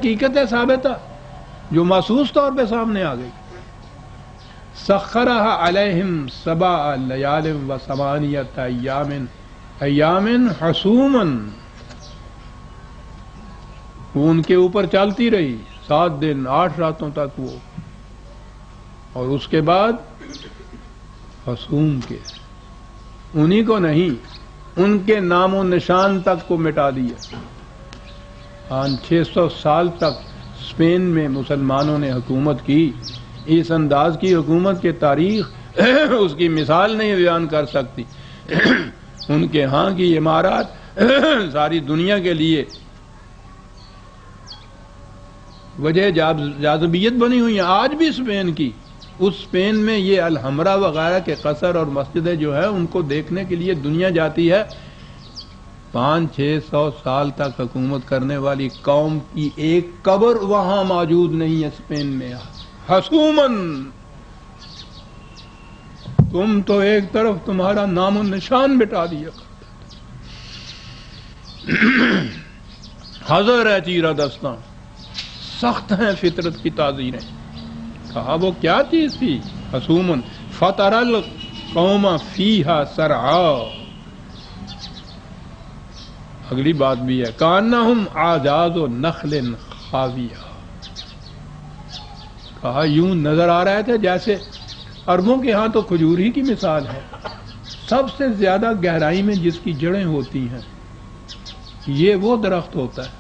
حقیقت ثابتہ جو محسوس طور پہ سامنے آ گئی. سخرها علیہم 7 لیال و 8 ایام حسوما، وہ ان کے اوپر چلتی رہی 7 دن 8 راتوں تک وہ، اور اس کے بعد حسوم کے، انہی کو نہیں ان کے نام و نشان تک کو مٹا دیا. 600 سال تک اسپین میں مسلمانوں نے حکومت کی. اس انداز کی حکومت کے تاریخ اس کی مثال نہیں بیان کر سکتی. ان کے ہاں کی عمارات ساری دنیا کے لیے وجہ جاذبیت بنی ہوئی ہیں. آج بھی اسپین کی، اس اسپین میں یہ الحمرا وغیرہ کے قصر اور مسجدیں جو ہے ان کو دیکھنے کے لیے دنیا جاتی ہے. 500-600 سال تک حکومت کرنے والی قوم کی ایک قبر وہاں موجود نہیں ہے اسپین میں. حسومن، تم تو ایک طرف تمہارا نام و نشان مٹا دیا. حذر ہے چیرہ دستاں، سخت ہیں فطرت کی تعزیریں. کہا وہ کیا چیز تھی؟ حسومن فطر القوم فیہا سرعا. اگلی بات بھی ہے کانہم اعجاز نخل خاویہ. کہا یوں نظر آ رہے تھے جیسے عربوں کے ہاں تو کھجور ہی کی مثال ہے، سب سے زیادہ گہرائی میں جس کی جڑیں ہوتی ہیں یہ وہ درخت ہوتا ہے.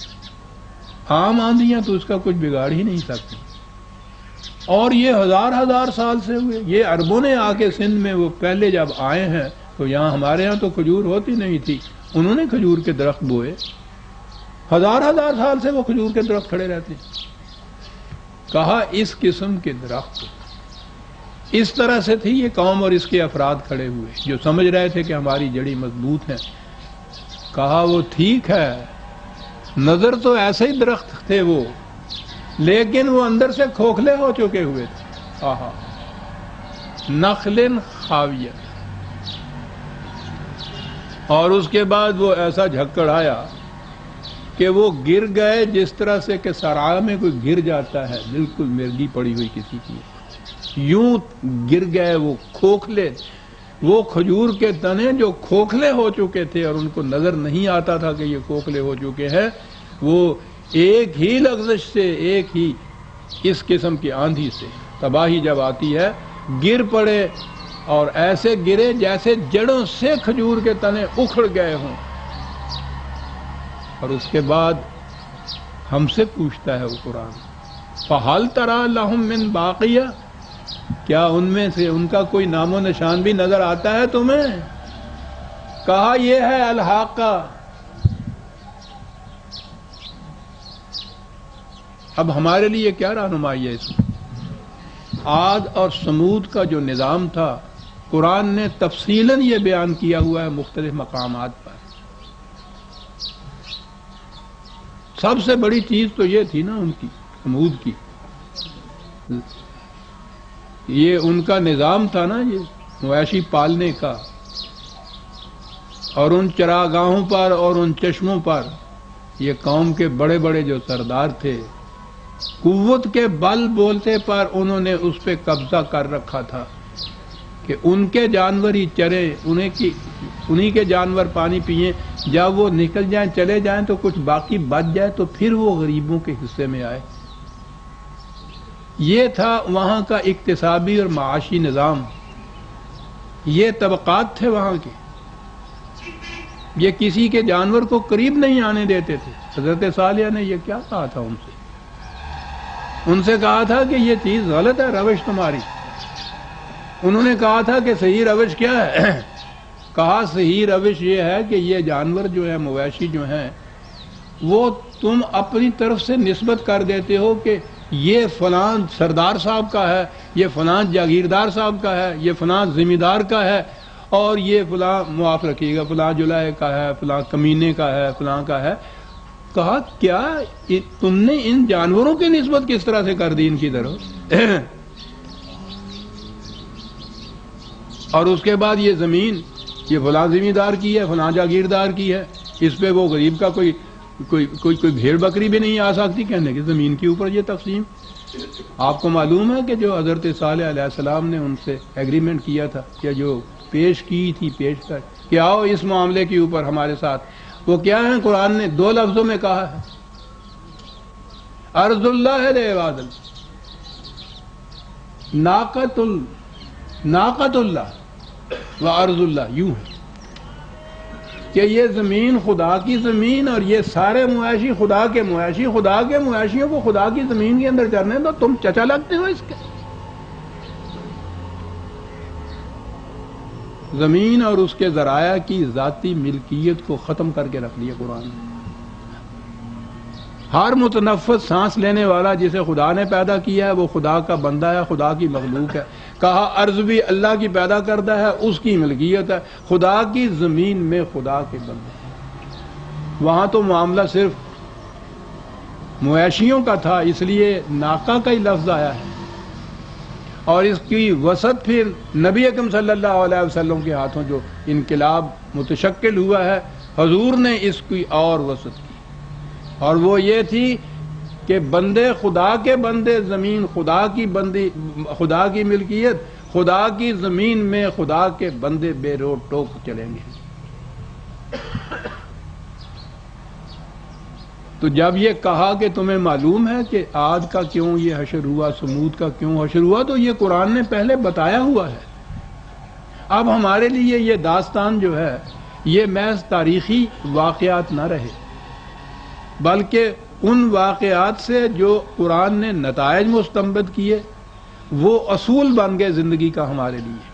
عام آندیاں تو اس کا کچھ بگاڑ ہی نہیں سکتی. اور یہ ہزار سال سے ہوئے. یہ عربوں نے آ کے سندھ میں وہ پہلے جب آئے ہیں تو یہاں ہمارے ہاں تو کھجور ہوتی نہیں تھی، انہوں نے کھجور کے درخت بوئے. ہزار سال سے وہ کھجور کے درخت کھڑے رہتے. کہا اس قسم کے درخت اس طرح سے تھی یہ قوم اور اس کے افراد کھڑے ہوئے جو سمجھ رہے تھے کہ ہماری جڑی مضبوط ہیں. کہا وہ ٹھیک ہے، نظر تو ایسے ہی درخت تھے وہ، لیکن وہ اندر سے کھوکھلے ہو چکے ہوئے تھے. آہا، نخل خاویہ. اور اس کے بعد وہ ایسا جھکڑ آیا کہ وہ گر گئے جس طرح سے کہ سرعا میں کوئی گر جاتا ہے، بالکل مرگی پڑی ہوئی کسی کی، یوں گر گئے وہ کھوکھلے. وہ کھجور کے تنے جو کھوکھلے ہو چکے تھے اور ان کو نظر نہیں آتا تھا کہ یہ کھوکھلے ہو چکے ہیں، وہ ایک ہی لغزش سے، ایک ہی اس قسم کی آندھی سے تباہی جب آتی ہے گر پڑے، اور ایسے گرے جیسے جڑوں سے کھجور کے تنے اکھڑ گئے ہوں. اور اس کے بعد ہم سے پوچھتا ہے وہ قرآن فَهَلْ تَرَى لَهُم مِّن بَاقِيَةٍ، کیا ان میں سے ان کا کوئی نام و نشان بھی نظر آتا ہے تمہیں؟ کہا یہ ہے الحاقہ. اب ہمارے لیے کیا رہنمائی ہے اس میں؟ عاد اور سمود کا جو نظام تھا قرآن نے تفصیلاً یہ بیان کیا ہوا ہے مختلف مقامات پر. سب سے بڑی چیز تو یہ تھی نا ان کی، سمود کی، یہ ان کا نظام تھا نا یہ مویشی پالنے کا، اور ان چراگاہوں پر اور ان چشموں پر یہ قوم کے بڑے بڑے جو سردار تھے قوت کے بل بولتے پر انہوں نے اس پہ قبضہ کر رکھا تھا کہ ان کے جانور ہی چریں، انہی کے جانور پانی پئیں، جب وہ نکل جائیں چلے جائیں تو کچھ باقی بچ جائے تو پھر وہ غریبوں کے حصے میں آئے. یہ تھا وہاں کا اقتصادی اور معاشی نظام. یہ طبقات تھے وہاں کے. یہ کسی کے جانور کو قریب نہیں آنے دیتے تھے. حضرت صالح نے یہ کیا کہا تھا ان سے کہا تھا کہ یہ چیز غلط ہے روش تمہاری. انہوں نے کہا تھا کہ صحیح روش کیا ہے؟ کہا صحیح روش یہ ہے کہ یہ جانور جو ہیں مویشی جو ہیں وہ تم اپنی طرف سے نسبت کر دیتے ہو کہ یہ فلاں سردار صاحب کا ہے، یہ فلاں جاگیردار صاحب کا ہے، یہ فلاں ذمہ دار کا ہے، اور یہ فلاں معاف رکھیے گا فلاں جلائے کا ہے، فلاں کمینے کا ہے، فلاں کا ہے. کہا کیا تم نے ان جانوروں کی نسبت کس طرح سے کر دی ان کی طرف؟ اور اس کے بعد یہ زمین یہ فلاں ذمہ دار کی ہے، فلاں جاگیردار کی ہے، اس پہ وہ غریب کا کوئی کوئی بھیڑ بکری بھی نہیں آ سکتی کہنے کہ زمین کے اوپر یہ تقسیم. آپ کو معلوم ہے کہ جو حضرت صالح علیہ السلام نے ان سے ایگریمنٹ کیا تھا کہ جو پیش کی تھی پیش کر کہ آؤ اس معاملے کے اوپر ہمارے ساتھ، وہ کیا ہے؟ قرآن نے 2 لفظوں میں کہا ہے، ارض اللہ لعباد اللہ، ناقۃ اللہ و ارض اللہ، یوں ہے کہ یہ زمین خدا کی زمین اور یہ سارے مویشی خدا کے مویشی، خدا کے مویشیوں کو خدا کی زمین کے اندر چرنے دو، تم چچا لگتے ہو اس کے. زمین اور اس کے ذرائع کی ذاتی ملکیت کو ختم کر کے رکھ دیا قرآن نے. ہر متنفس سانس لینے والا جسے خدا نے پیدا کیا ہے وہ خدا کا بندہ ہے، خدا کی مخلوق ہے. کہا ارض بھی اللہ کی پیدا کردہ ہے، اس کی ملکیت ہے. خدا کی زمین میں خدا کے بندے ہیں. وہاں تو معاملہ صرف مویشیوں کا تھا، اس لیے ناقہ کا ہی لفظ آیا ہے، اور اس کی وسعت پھر نبی اکرم صلی اللہ علیہ وسلم کے ہاتھوں جو انقلاب متشکل ہوا ہے، حضور نے اس کی اور وسعت کی، اور وہ یہ تھی کہ بندے خدا کے بندے، زمین خدا کی بندی، خدا کی ملکیت، خدا کی زمین میں خدا کے بندے بے روک ٹوک چلیں گے. تو جب یہ کہا کہ تمہیں معلوم ہے کہ عاد کا کیوں یہ حشر ہوا، سمود کا کیوں حشر ہوا، تو یہ قرآن نے پہلے بتایا ہوا ہے. اب ہمارے لیے یہ داستان جو ہے یہ محض تاریخی واقعات نہ رہے، بلکہ ان واقعات سے جو قرآن نے نتائج مستنبط کیے وہ اصول بن گئے زندگی کا ہمارے لیے،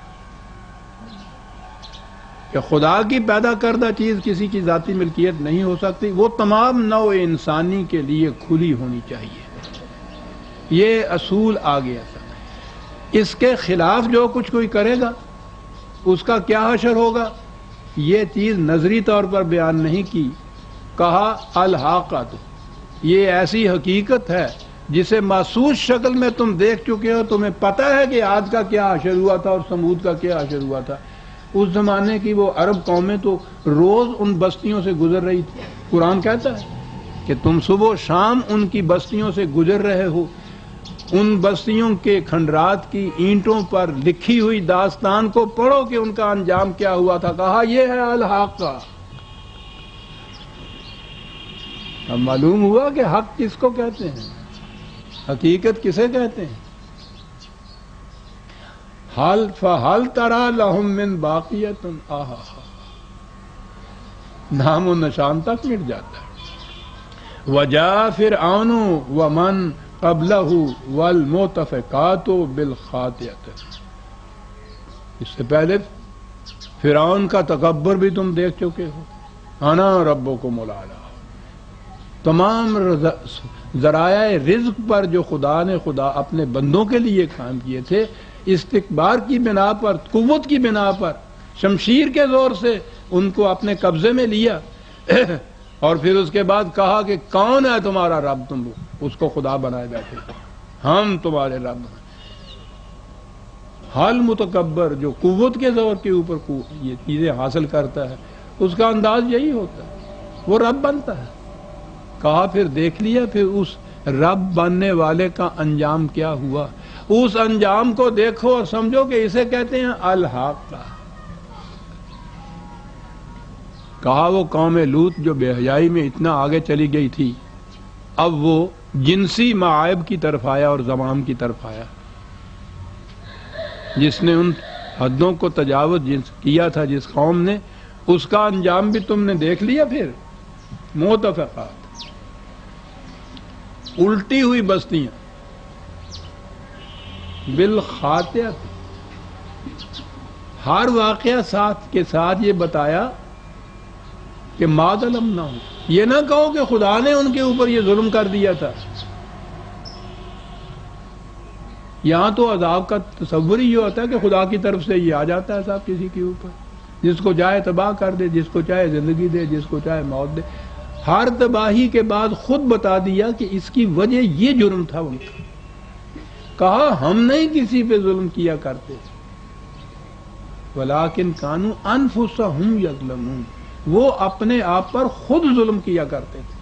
کہ خدا کی پیدا کردہ چیز کسی کی ذاتی ملکیت نہیں ہو سکتی، وہ تمام نوع انسانی کے لیے کھلی ہونی چاہیے. یہ اصول آ گیا تھا. اس کے خلاف جو کچھ کوئی کرے گا اس کا کیا حشر ہوگا، یہ چیز نظری طور پر بیان نہیں کی. کہا الحاقۃ، یہ ایسی حقیقت ہے جسے محسوس شکل میں تم دیکھ چکے ہو، تمہیں پتہ ہے کہ عاد کا کیا حشر ہوا تھا اور سمود کا کیا حشر ہوا تھا. اس زمانے کی وہ عرب قومیں تو روز ان بستیوں سے گزر رہی تھی. قرآن کہتا ہے کہ تم صبح و شام ان کی بستیوں سے گزر رہے ہو. ان بستیوں کے کھنڈرات کی اینٹوں پر لکھی ہوئی داستان کو پڑھو کہ ان کا انجام کیا ہوا تھا. کہا یہ ہے الحاقہ. اب معلوم ہوا کہ حق کس کو کہتے ہیں، حقیقت کسے کہتے ہیں. فَهَلْ تَرَى لَهُم مِّن بَاقِيَةٍ، نام و نشان تک مٹ جاتا ہے. وَجَاءَ فِرْعَوْنُ وَمَنْ قَبْلَهُ وَالْمُؤْتَفِكَاتُ بِالْخَاطِئَةِ. اس سے پہلے فرعون کا تکبر بھی تم دیکھ چکے ہو. انا ربکم الاعلی. تمام ذرائع رزق پر جو خدا نے اپنے بندوں کے لیے قائم کیے تھے، استکبار کی بنا پر، قوت کی بنا پر، شمشیر کے زور سے ان کو اپنے قبضے میں لیا اور پھر اس کے بعد کہا کہ کون ہے تمہارا رب، تم اس کو خدا بنائے بیٹھے، ہم تمہارے رب ہیں. حال متکبر جو قوت کے زور کے اوپر یہ چیزیں حاصل کرتا ہے، اس کا انداز یہی ہوتا ہے، وہ رب بنتا ہے. کہا پھر دیکھ لیا پھر اس رب بننے والے کا انجام کیا ہوا. اس انجام کو دیکھو اور سمجھو کہ اسے کہتے ہیں الحاقہ. کہا وہ قوم لوط جو بے حیائی میں اتنا آگے چلی گئی تھی، اب وہ جنسی معائب کی طرف آیا اور زمام کی طرف آیا. جس نے ان حدوں کو تجاوز کیا تھا جس قوم نے، اس کا انجام بھی تم نے دیکھ لیا. پھر مؤتفقات، الٹی ہوئی بستیاں، بالخاطئہ. ہر واقعہ ساتھ کے ساتھ یہ بتایا کہ ما ظلمناہم، یہ نہ کہو کہ خدا نے ان کے اوپر یہ ظلم کر دیا تھا. یہاں تو عذاب کا تصور ہی یہ ہوتا ہے کہ خدا کی طرف سے یہ آ جاتا ہے صاحب کسی کے اوپر، جس کو چاہے تباہ کر دے، جس کو چاہے زندگی دے، جس کو چاہے موت دے. ہر تباہی کے بعد خود بتا دیا کہ اس کی وجہ یہ جرم تھا ان کا. کہا ہم نہیں کسی پہ ظلم کیا کرتے، ولیکن کانوا انفسہم یظلمون، وہ اپنے آپ پر خود ظلم کیا کرتے تھے.